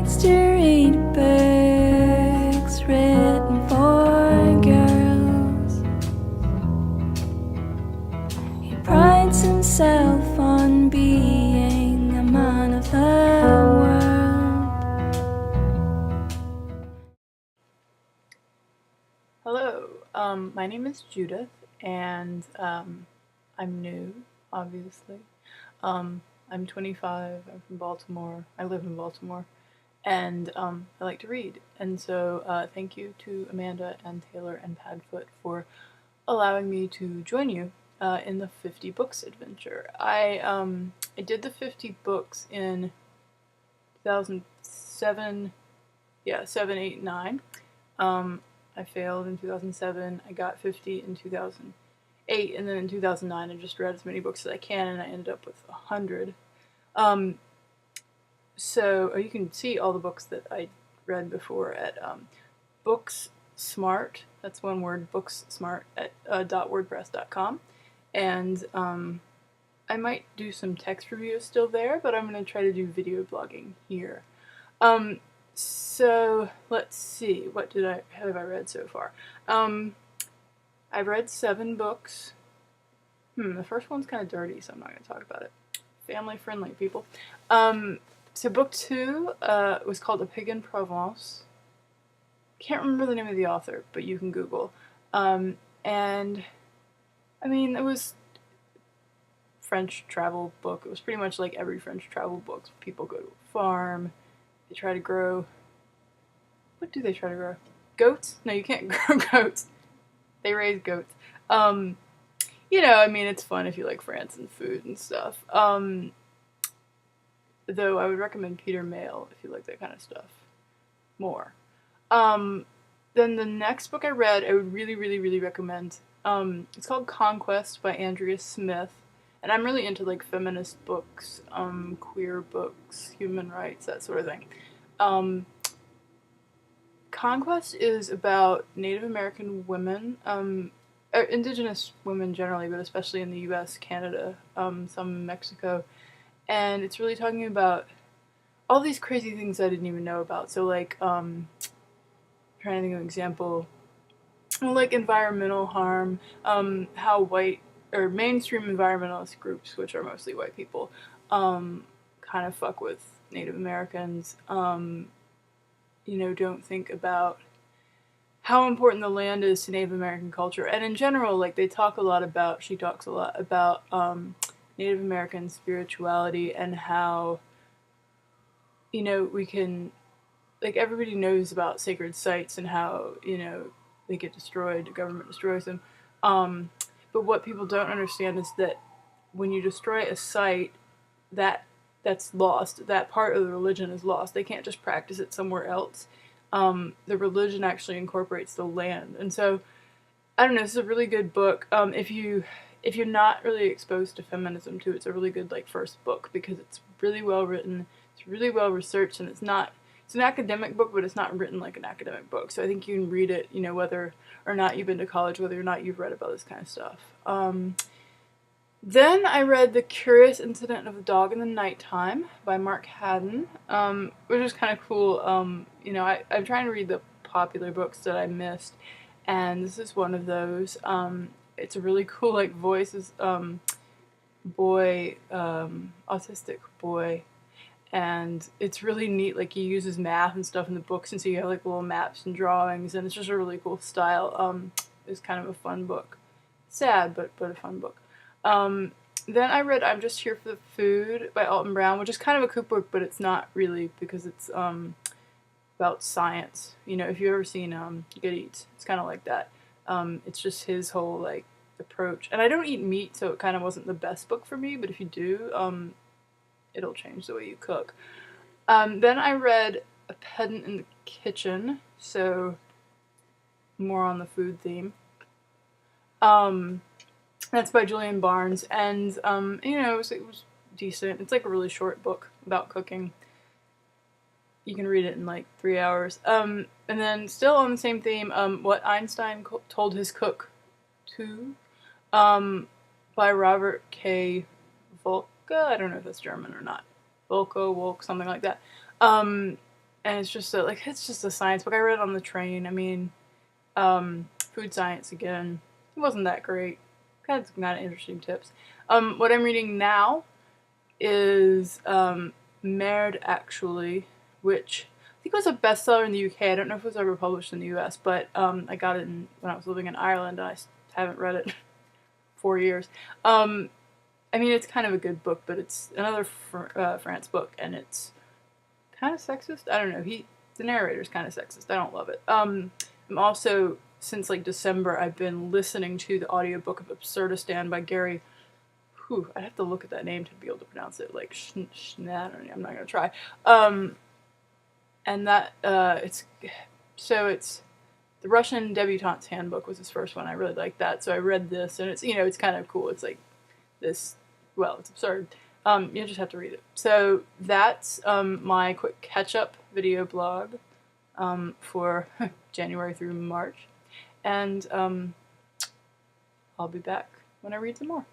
likes to read books written for girls. He prides himself on being a man of the world. Hello, my name is Judith, and I'm new, obviously. I'm 25, I'm from Baltimore, I live in Baltimore, and I like to read. And so thank you to Amanda and Taylor and Padfoot for allowing me to join you in the 50 books adventure. I did the 50 books in 2007, 7, 8, 9. I failed in 2007, I got 50 in 2008, and then in 2009 I just read as many books as I can, and I ended up with 100. So you can see all the books that I read before at Booksmart, that's one word, Booksmart at .wordpress.com, and I might do some text reviews still there, but I'm going to try to do video blogging here. So let's see, what have I read so far? I've read 7 books. The first one's kind of dirty, so I'm not going to talk about it. Family friendly, people. So book 2 was called A Pig in Provence. Can't remember the name of the author, but you can Google. And I mean, it was French travel book. It was pretty much like every French travel book. People go to a farm. They try to grow. What do they try to grow? Goats? No, you can't grow goats. They raise goats. You know, I mean, it's fun if you like France and food and stuff. Though I would recommend Peter Mayle if you like that kind of stuff more. Then the next book I read, I would really, really, really recommend. It's called Conquest by Andrea Smith. And I'm really into like feminist books, queer books, human rights, that sort of thing. Conquest is about Native American women, indigenous women generally, but especially in the US, Canada, some in Mexico. And it's really talking about all these crazy things I didn't even know about. So like, trying to think of an example, like environmental harm, how white or mainstream environmentalist groups, which are mostly white people, kind of fuck with Native Americans, you know, don't think about how important the land is to Native American culture. And in general, like, she talks a lot about Native American spirituality and how, you know, we can, like, everybody knows about sacred sites and how, you know, they get destroyed, the government destroys them. But what people don't understand is that when you destroy a site, that's lost. That part of the religion is lost. They can't just practice it somewhere else. The religion actually incorporates the land. And so, I don't know, this is a really good book. If you're not really exposed to feminism too, it's a really good like first book because it's really well written, it's really well researched, and it's an academic book, but it's not written like an academic book. So I think you can read it, you know, whether or not you've been to college, whether or not you've read about this kind of stuff. Then I read The Curious Incident of the Dog in the Nighttime by Mark Haddon, which is kind of cool. You know, I'm trying to read the popular books that I missed, and this is one of those. It's a really cool, like, voices, boy, autistic boy, and it's really neat. Like, he uses math and stuff in the books, and so you have like little maps and drawings, and it's just a really cool style. It's kind of a fun book, sad but a fun book. Then I read I'm Just Here for the Food by Alton Brown, which is kind of a cookbook, but it's not really because it's about science. You know, if you've ever seen Good Eats, it's kind of like that. It's just his whole like approach. And I don't eat meat, so it kind of wasn't the best book for me, but if you do, it'll change the way you cook. Then I read A Pedant in the Kitchen, so more on the food theme. That's by Julian Barnes, and you know, it was decent. It's like a really short book about cooking. You can read it in like 3 hours. And then still on the same theme, What Einstein Told His Cook to, by Robert K. Volka. I don't know if that's German or not. Volko, Wolk, something like that. and it's just it's just a science book. I read it on the train. I mean, food science again. It wasn't that great. Kind of not interesting tips. What I'm reading now is Merde Actually, which I think was a bestseller in the UK. I don't know if it was ever published in the US, but I got it when I was living in Ireland, and I haven't read it in 4 years. I mean, it's kind of a good book, but it's another France book, and it's kind of sexist. I don't know. The narrator's kind of sexist. I don't love it. I'm also, since like December, I've been listening to the audiobook of Absurdistan by Gary. I'd have to look at that name to be able to pronounce it. Like I'm not gonna try. And that it's the Russian Debutante's Handbook was his first one. I really liked that, so I read this, and it's kind of cool. It's like this. Well, it's absurd. You just have to read it. So that's my quick catch-up video blog for January through March, and I'll be back when I read some more.